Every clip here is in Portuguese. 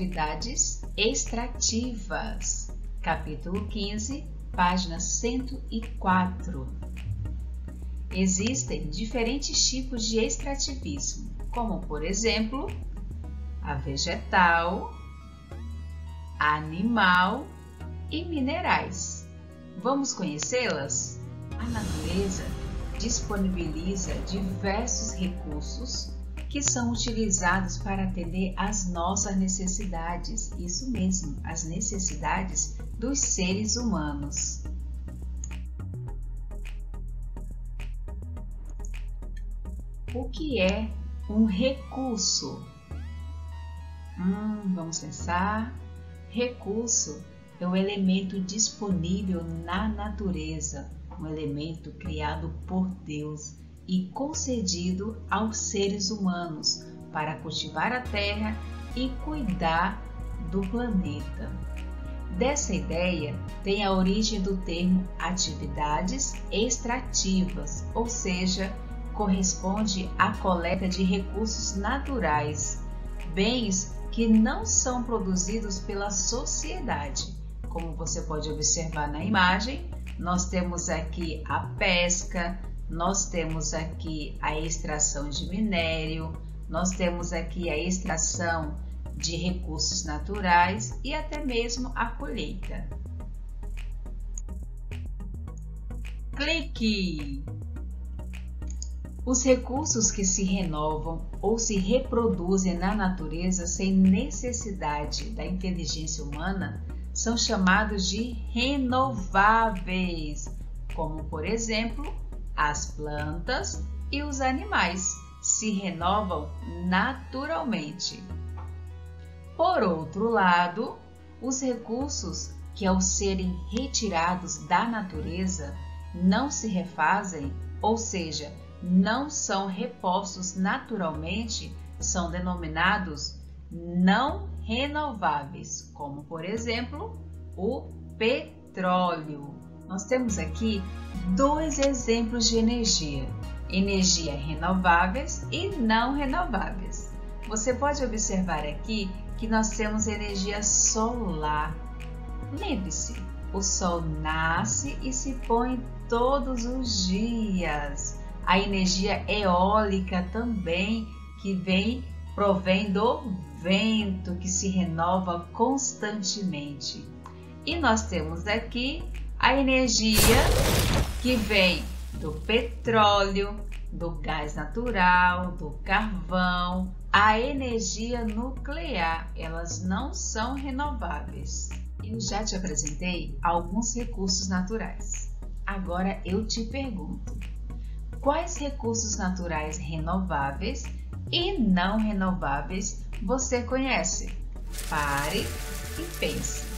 Atividades extrativas, capítulo 15, página 104. Existem diferentes tipos de extrativismo, como, por exemplo, a vegetal, animal e minerais. Vamos conhecê-las? A natureza disponibiliza diversos recursos que são utilizados para atender às nossas necessidades, isso mesmo, as necessidades dos seres humanos. O que é um recurso? Vamos pensar. Recurso é um elemento disponível na natureza, um elemento criado por Deus e concedido aos seres humanos para cultivar a terra e cuidar do planeta. Dessa ideia tem a origem do termo atividades extrativas, ou seja, corresponde à coleta de recursos naturais, bens que não são produzidos pela sociedade. Como você pode observar na imagem, nós temos aqui a pesca, nós temos aqui a extração de minério, nós temos aqui a extração de recursos naturais e até mesmo a colheita. Clique! Os recursos que se renovam ou se reproduzem na natureza sem necessidade da inteligência humana são chamados de renováveis, como, por exemplo, as plantas e os animais se renovam naturalmente. Por outro lado, os recursos que, ao serem retirados da natureza, não se refazem, ou seja, não são repostos naturalmente, são denominados não renováveis, como, por exemplo, o petróleo. Nós temos aqui dois exemplos de energia renováveis e não renováveis. Você pode observar aqui que nós temos energia solar. Lembre-se, o sol nasce e se põe todos os dias. A energia eólica também, que provém do vento, que se renova constantemente. E nós temos aqui a energia que vem do petróleo, do gás natural, do carvão, a energia nuclear. Elas não são renováveis. Eu já te apresentei alguns recursos naturais. Agora eu te pergunto, quais recursos naturais renováveis e não renováveis você conhece? Pare e pense.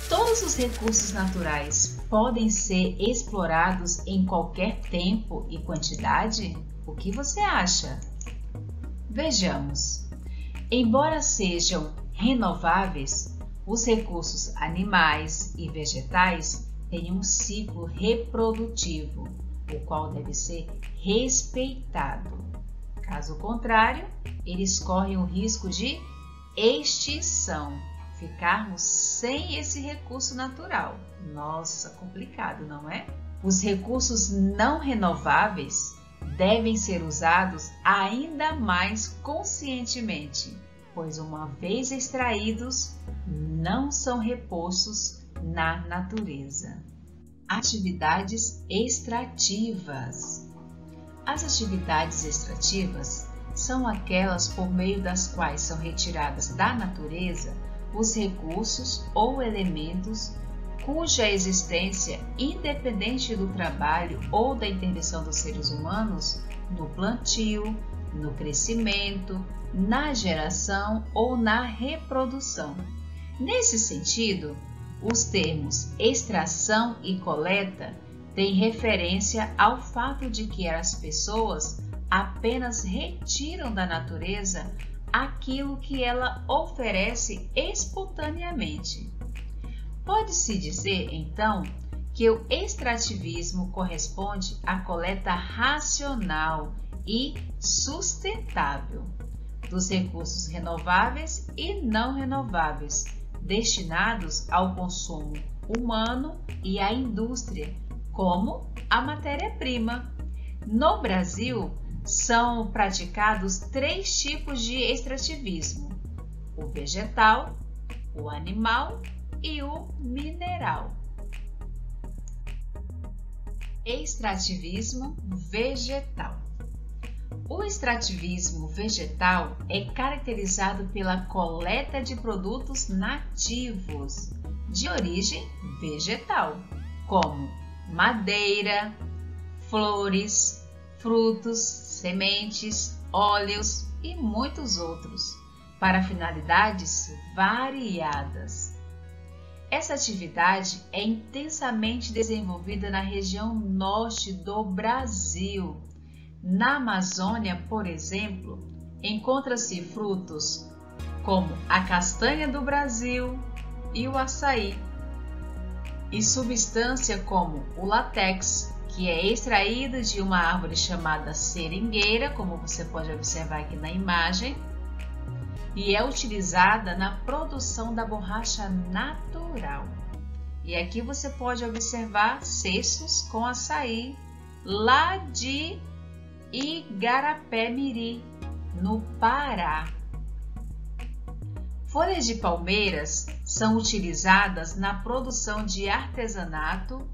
Todos os recursos naturais podem ser explorados em qualquer tempo e quantidade? O que você acha? Vejamos. Embora sejam renováveis, os recursos animais e vegetais têm um ciclo reprodutivo, o qual deve ser respeitado. Caso contrário, eles correm o risco de extinção, ficarmos sem esse recurso natural. Nossa, complicado, não é? Os recursos não renováveis devem ser usados ainda mais conscientemente, pois uma vez extraídos, não são repostos na natureza. Atividades extrativas. As atividades extrativas são aquelas por meio das quais são retiradas da natureza os recursos ou elementos cuja existência, independente do trabalho ou da intervenção dos seres humanos, no plantio, no crescimento, na geração ou na reprodução. Nesse sentido, os termos extração e coleta têm referência ao fato de que as pessoas apenas retiram da natureza aquilo que ela oferece espontaneamente. Pode-se dizer, então, que o extrativismo corresponde à coleta racional e sustentável. dos recursos renováveis e não renováveis, destinados ao consumo humano e à indústria, como a matéria-prima. No Brasil, são praticados 3 tipos de extrativismo: o vegetal, o animal e o mineral. Extrativismo vegetal. O extrativismo vegetal é caracterizado pela coleta de produtos nativos de origem vegetal, como madeira, flores, frutos, sementes, óleos e muitos outros, para finalidades variadas. Essa atividade é intensamente desenvolvida na região norte do Brasil. Na Amazônia, por exemplo, encontra-se frutos como a castanha do Brasil e o açaí, e substância como o látex, que é extraído de uma árvore chamada seringueira, como você pode observar aqui na imagem, e é utilizada na produção da borracha natural. E aqui você pode observar cestos com açaí lá de Igarapé-Miri, no Pará. Folhas de palmeiras são utilizadas na produção de artesanato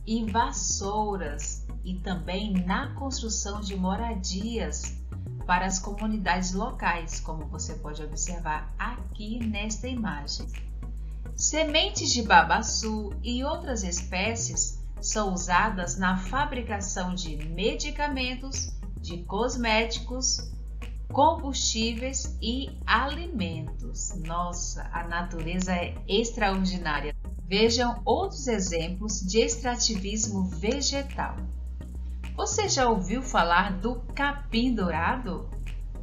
e vassouras e também na construção de moradias para as comunidades locais, como você pode observar aqui nesta imagem. Sementes de babaçu e outras espécies são usadas na fabricação de medicamentos, de cosméticos, combustíveis e alimentos. Nossa, a natureza é extraordinária. Vejam outros exemplos de extrativismo vegetal. Você já ouviu falar do capim dourado?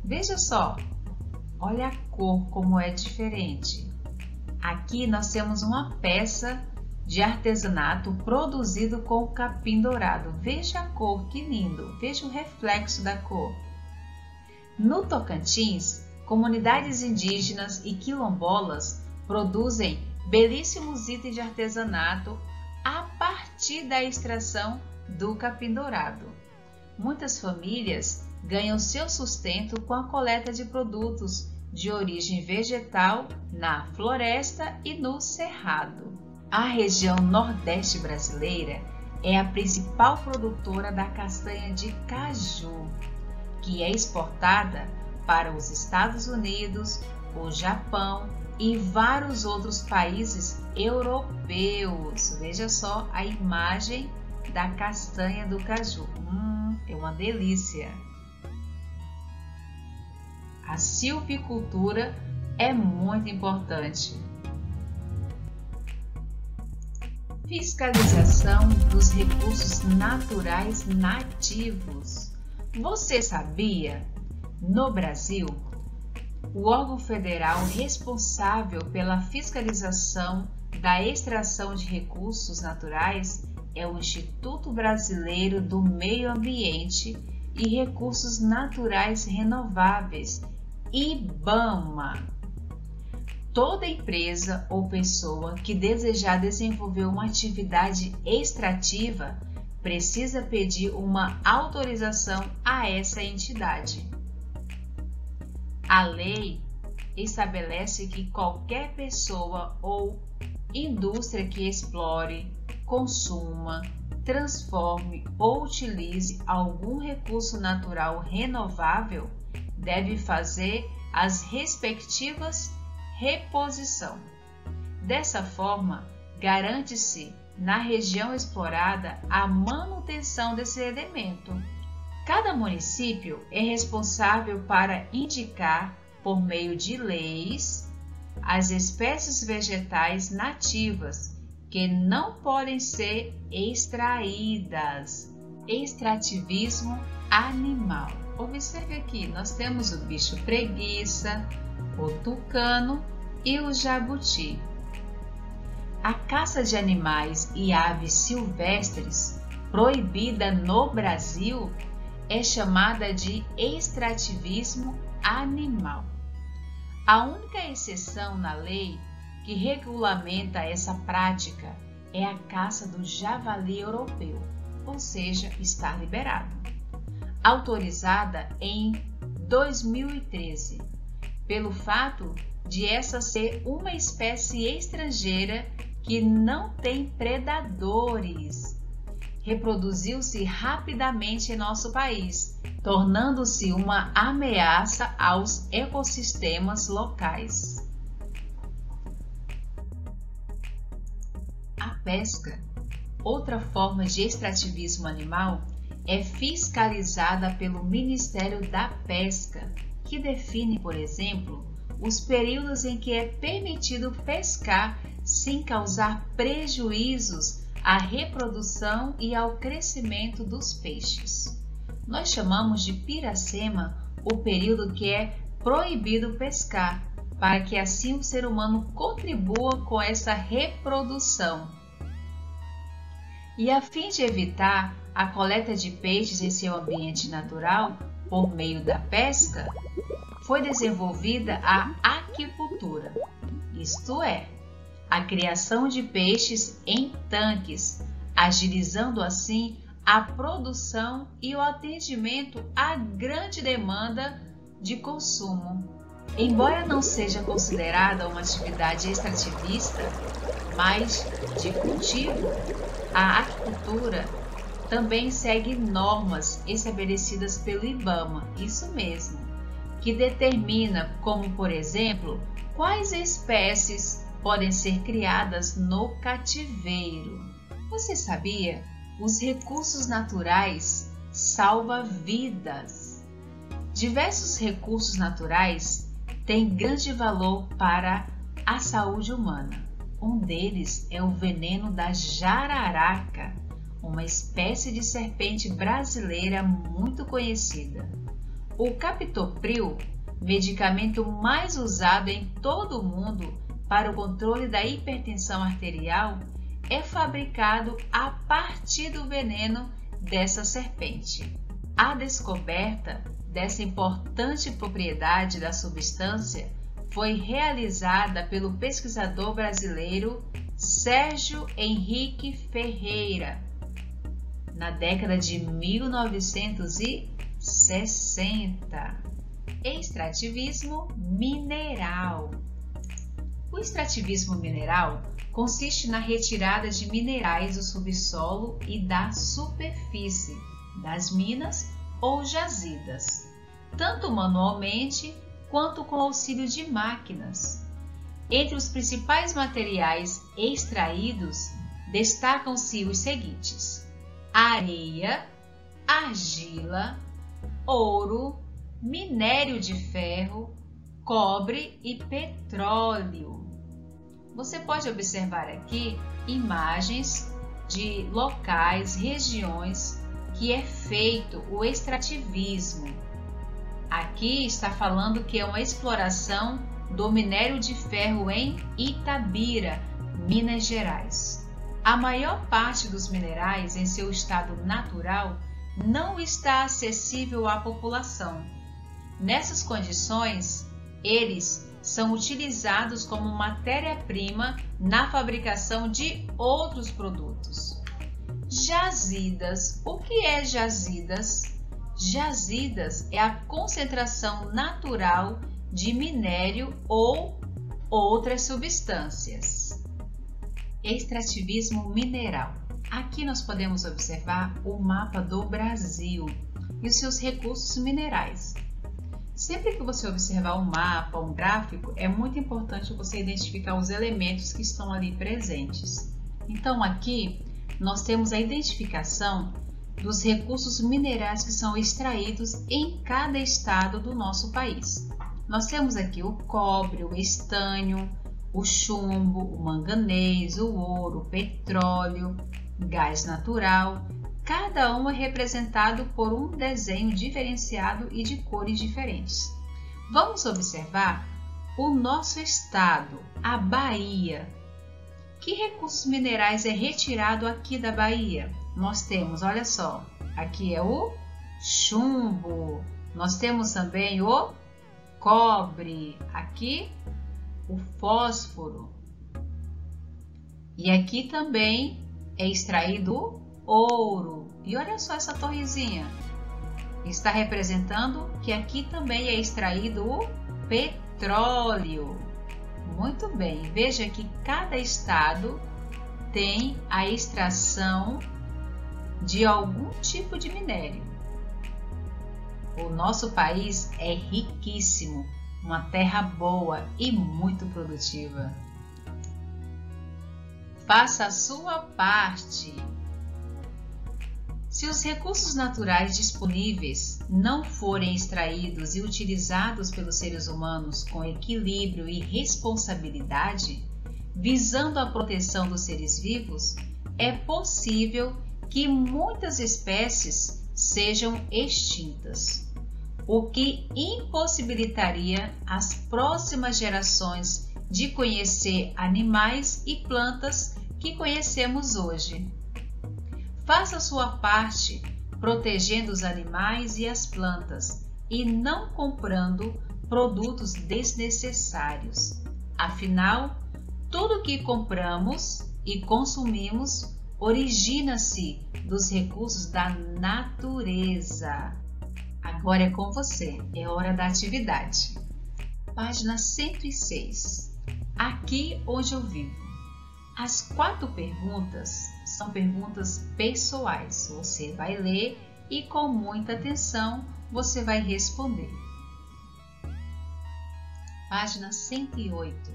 Veja só, olha a cor como é diferente. Aqui nós temos uma peça de artesanato produzido com o capim dourado. Veja a cor, que lindo! Veja o reflexo da cor. No Tocantins, comunidades indígenas e quilombolas produzem belíssimos itens de artesanato a partir da extração do capim dourado. Muitas famílias ganham seu sustento com a coleta de produtos de origem vegetal na floresta e no cerrado. A região nordeste brasileira é a principal produtora da castanha de caju, que é exportada para os Estados Unidos, o Japão e vários outros países europeus. Veja só a imagem da castanha do caju. É uma delícia! A silvicultura é muito importante. Fiscalização dos recursos naturais nativos. Você sabia? No Brasil, o órgão federal responsável pela fiscalização da extração de recursos naturais é o Instituto Brasileiro do Meio Ambiente e Recursos Naturais Renováveis, IBAMA. Toda empresa ou pessoa que desejar desenvolver uma atividade extrativa precisa pedir uma autorização a essa entidade. A lei estabelece que qualquer pessoa ou indústria que explore, consuma, transforme ou utilize algum recurso natural renovável deve fazer as respectivas reposição. Dessa forma, garante-se na região explorada a manutenção desse elemento. Cada município é responsável para indicar, por meio de leis, as espécies vegetais nativas que não podem ser extraídas. Extrativismo animal. Observe aqui, nós temos o bicho preguiça, o tucano e o jabuti. A caça de animais e aves silvestres, proibida no Brasil, é chamada de extrativismo animal. A única exceção na lei que regulamenta essa prática é a caça do javali europeu, ou seja, está liberado. Autorizada em 2013, pelo fato de essa ser uma espécie estrangeira que não tem predadores. Reproduziu-se rapidamente em nosso país, tornando-se uma ameaça aos ecossistemas locais. A pesca, outra forma de extrativismo animal, é fiscalizada pelo Ministério da Pesca, que define, por exemplo, os períodos em que é permitido pescar sem causar prejuízos à reprodução e ao crescimento dos peixes. Nós chamamos de piracema o período que é proibido pescar, para que assim o ser humano contribua com essa reprodução. E a fim de evitar a coleta de peixes em seu ambiente natural por meio da pesca, foi desenvolvida a aquicultura, isto é, a criação de peixes em tanques, agilizando assim a produção e o atendimento à grande demanda de consumo. Embora não seja considerada uma atividade extrativista, mas de cultivo, a aquicultura também segue normas estabelecidas pelo IBAMA, isso mesmo, que determina, como por exemplo, quais espécies podem ser criadas no cativeiro. Você sabia? Os recursos naturais salvam vidas. Diversos recursos naturais têm grande valor para a saúde humana. Um deles é o veneno da jararaca, uma espécie de serpente brasileira muito conhecida. O captopril, medicamento mais usado em todo o mundo para o controle da hipertensão arterial, é fabricado a partir do veneno dessa serpente. A descoberta dessa importante propriedade da substância foi realizada pelo pesquisador brasileiro Sérgio Henrique Ferreira, na década de 1960. Extrativismo mineral. O extrativismo mineral consiste na retirada de minerais do subsolo e da superfície, das minas ou jazidas, tanto manualmente quanto com auxílio de máquinas. Entre os principais materiais extraídos destacam-se os seguintes: areia, argila, ouro, minério de ferro, cobre e petróleo. Você pode observar aqui imagens de locais, regiões que é feito o extrativismo. Aqui está falando que é uma exploração do minério de ferro em Itabira, Minas Gerais. A maior parte dos minerais em seu estado natural não está acessível à população. Nessas condições, eles são utilizados como matéria-prima na fabricação de outros produtos. Jazidas. O que é jazidas? Jazidas é a concentração natural de minério ou outras substâncias. Extrativismo mineral. Aqui nós podemos observar o mapa do Brasil e os seus recursos minerais. Sempre que você observar um mapa, um gráfico, é muito importante você identificar os elementos que estão ali presentes. Então aqui nós temos a identificação dos recursos minerais que são extraídos em cada estado do nosso país. Nós temos aqui o cobre, o estânio, o chumbo, o manganês, o ouro, o petróleo, gás natural. Cada um é representado por um desenho diferenciado e de cores diferentes. Vamos observar o nosso estado, a Bahia. Que recursos minerais é retirado aqui da Bahia? Nós temos, olha só, aqui é o chumbo, nós temos também o cobre, aqui o fósforo. E aqui também é extraído o ouro. E olha só essa torrezinha. Está representando que aqui também é extraído o petróleo. Muito bem, veja que cada estado tem a extração de algum tipo de minério. O nosso país é riquíssimo, uma terra boa e muito produtiva. Faça a sua parte. Se os recursos naturais disponíveis não forem extraídos e utilizados pelos seres humanos com equilíbrio e responsabilidade, visando a proteção dos seres vivos, é possível que muitas espécies sejam extintas, o que impossibilitaria as próximas gerações de conhecer animais e plantas que conhecemos hoje. Faça sua parte protegendo os animais e as plantas e não comprando produtos desnecessários. Afinal, tudo que compramos e consumimos origina-se dos recursos da natureza. Agora é com você, é hora da atividade. Página 106. Aqui onde eu vivo. As 4 perguntas são perguntas pessoais. Você vai ler e com muita atenção você vai responder. Página 108.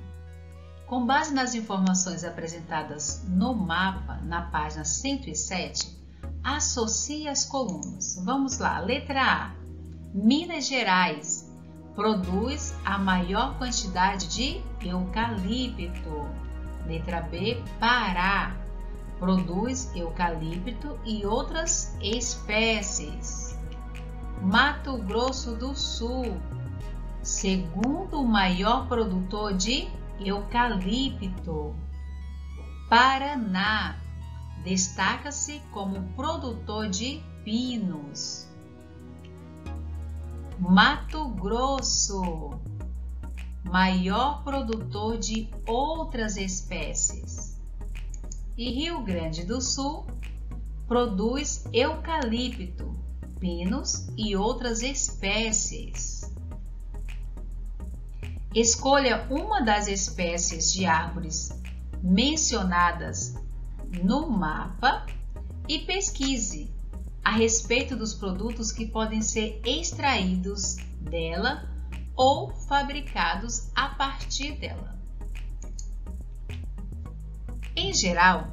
Com base nas informações apresentadas no mapa, na página 107, associe as colunas. Vamos lá. Letra A. Minas Gerais produz a maior quantidade de eucalipto. Letra B. Pará produz eucalipto e outras espécies. Mato Grosso do Sul, segundo maior produtor de eucalipto. Paraná destaca-se como produtor de pinos. Mato Grosso, maior produtor de outras espécies. E Rio Grande do Sul produz eucalipto, pinos e outras espécies. Escolha uma das espécies de árvores mencionadas no mapa e pesquise a respeito dos produtos que podem ser extraídos dela ou fabricados a partir dela. Em geral,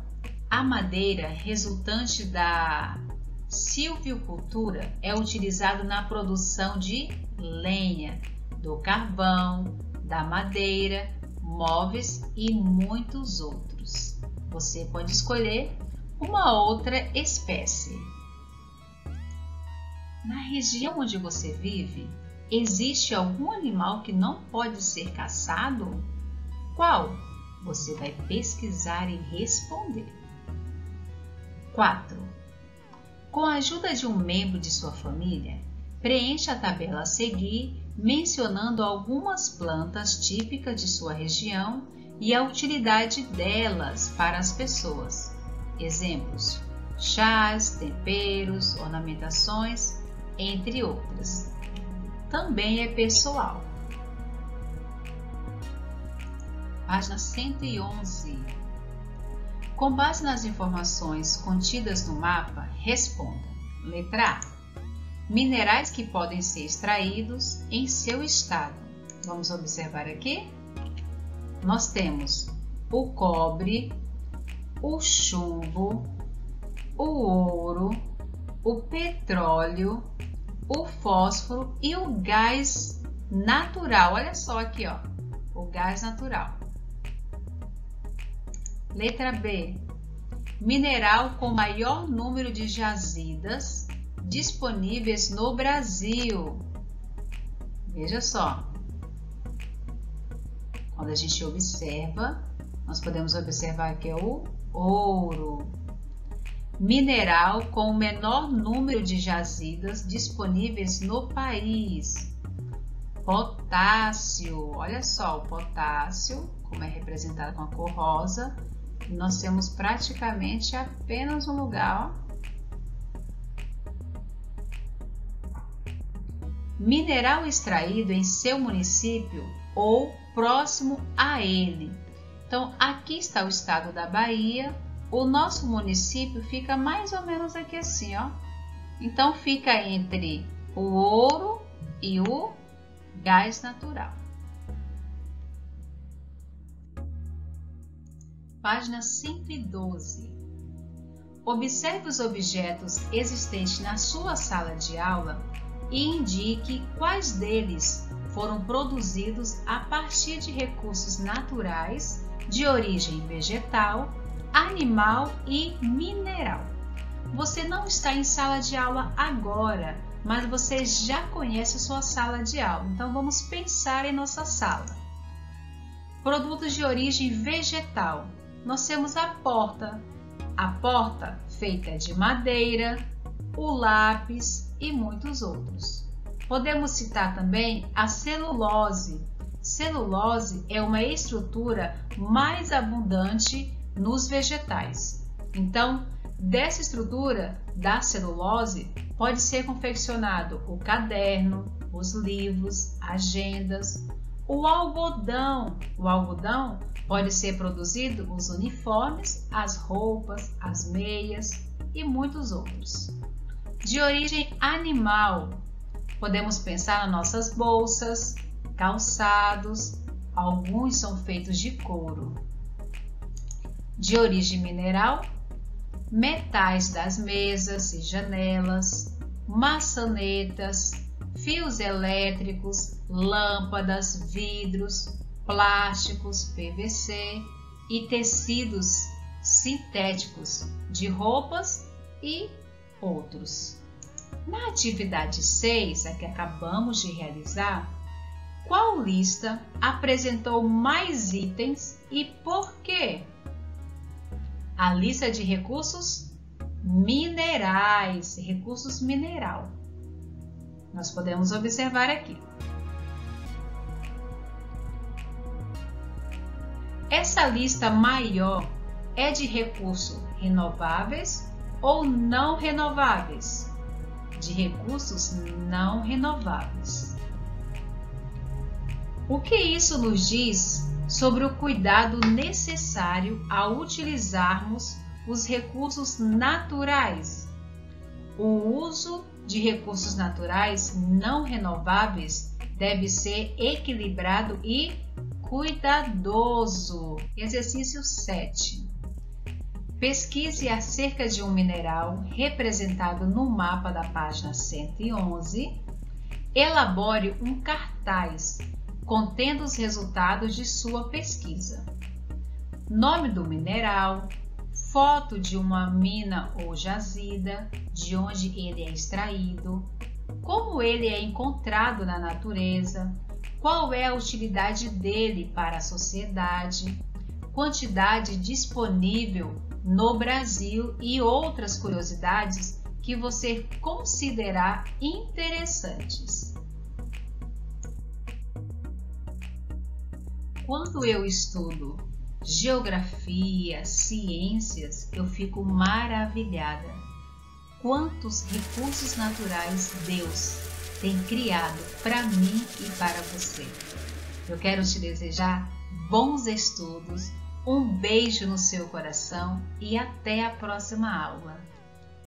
a madeira resultante da silvicultura é utilizada na produção de lenha, do carvão, da madeira, móveis e muitos outros. Você pode escolher uma outra espécie. Na região onde você vive, existe algum animal que não pode ser caçado? Qual? Você vai pesquisar e responder. 4. Com a ajuda de um membro de sua família, preencha a tabela a seguir, mencionando algumas plantas típicas de sua região e a utilidade delas para as pessoas. Exemplos: chás, temperos, ornamentações, entre outras. Também é pessoal. Página 111. Com base nas informações contidas no mapa, responda. Letra A. Minerais que podem ser extraídos em seu estado. Vamos observar aqui. Nós temos o cobre, o chumbo, o ouro, o petróleo, o fósforo e o gás natural. Olha só aqui, ó, o gás natural. Letra B. Mineral com maior número de jazidas disponíveis no Brasil. Veja só. Quando a gente observa, nós podemos observar que é o ouro. Mineral com o menor número de jazidas disponíveis no país. Potássio. Olha só, o potássio, como é representado com a cor rosa, nós temos praticamente apenas um lugar, ó. Mineral extraído em seu município ou próximo a ele. Então, aqui está o estado da Bahia. O nosso município fica mais ou menos aqui assim, ó. Então, fica entre o ouro e o gás natural. Página 112. Observe os objetos existentes na sua sala de aula e indique quais deles foram produzidos a partir de recursos naturais de origem vegetal, animal e mineral. Você não está em sala de aula agora, mas você já conhece sua sala de aula. Então vamos pensar em nossa sala. Produtos de origem vegetal. Nós temos a porta feita de madeira, o lápis e muitos outros. Podemos citar também a celulose. Celulose é uma estrutura mais abundante nos vegetais. Então, dessa estrutura da celulose pode ser confeccionado o caderno, os livros, agendas, o algodão. O algodão pode ser produzido os uniformes, as roupas, as meias e muitos outros. De origem animal, podemos pensar nas nossas bolsas, calçados, alguns são feitos de couro. De origem mineral, metais das mesas e janelas, maçanetas, fios elétricos, lâmpadas, vidros, plásticos, PVC e tecidos sintéticos de roupas e outros. Na atividade 6, a que acabamos de realizar, qual lista apresentou mais itens e por quê? A lista de recursos minerais, recursos mineral. Nós podemos observar aqui. Essa lista maior é de recursos renováveis ou não renováveis? De recursos não renováveis. O que isso nos diz sobre o cuidado necessário ao utilizarmos os recursos naturais? O uso de recursos naturais não renováveis deve ser equilibrado e cuidadoso. Exercício 7. Pesquise acerca de um mineral representado no mapa da página 111. Elabore um cartaz contendo os resultados de sua pesquisa. Nome do mineral, foto de uma mina ou jazida, de onde ele é extraído, como ele é encontrado na natureza, qual é a utilidade dele para a sociedade, quantidade disponível no Brasil e outras curiosidades que você considerar interessantes. Quando eu estudo geografia, ciências, eu fico maravilhada. Quantos recursos naturais Deus tem criado para mim e para você. Eu quero te desejar bons estudos, um beijo no seu coração e até a próxima aula.